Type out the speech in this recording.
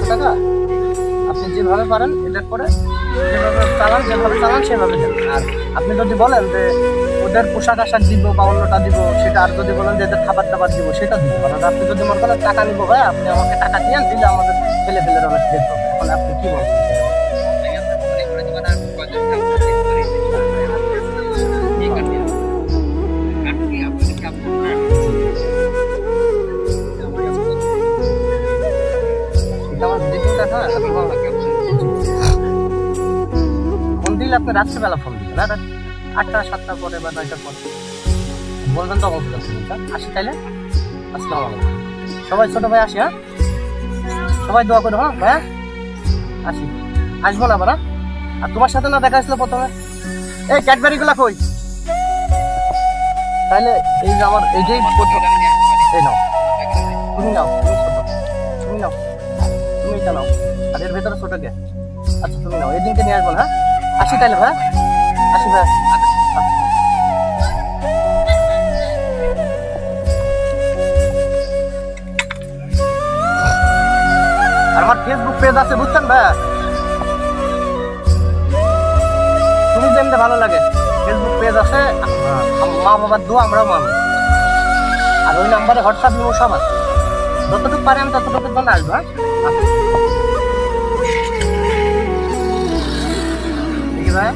টাকা আপনি যেভাবে পারেন এটার পরে যেভাবে চালান সেভাবে দেন। আর আপনি যদি বলেন যে ওদের পোশাক আশাক দিব বা অন্যটা দিব সেটা, আর যদি বলেন যে এদের খাবার দাবার দিব সেটা দিব। কারণ আপনি যদি মনে করেন টাকা নিবো ভাই, আপনি আমাকে টাকা দিয়ে দিলে আমাদের ফেলে অনেক হেল্প হবে। এখন আপনি কি বলছেন? ফোন দিলে আপনি রাত্রিবেলা ফোন দিবেন, আর 8টা 7টার পরে বা 9টার পরে বলবেন, তখন আসি। তাইলে আসসালামু আলাইকুম। সবাই ছোট ভাই আসি, হ্যাঁ সবাই দোয়া করো, হ্যাঁ ভাইয়া আসি, আসবো না আবার। আর তোমার সাথে না দেখা হয়েছিল প্রথমে, এই ক্যাডবেরি গুলা কই? তাইলে এই যে আমার এইটাই প্রথম। এই নাও, তুমি নাও, তুমি নাও, তুমি এটা নাও। আর এর ভেতরে ছোট কে? আচ্ছা তুমি নাও, এই দিনকে নিয়ে আসবো না। আসি তাইলে ভাই, আসি ভাই। আর আমার ফেসবুক পেজ আছে, বুঝছেন ভাই? তুমি যেমন ভালো লাগে ফেসবুক পেজ আছে, মা বাবার দোয়া আমরাও মানো। আর ওই নাম্বারে হোয়াটসঅ্যাপ নিবো সব আছে। যতটুকু পারে আমি ততটুকুর জন্য আসবো, হ্যাঁ ভাই।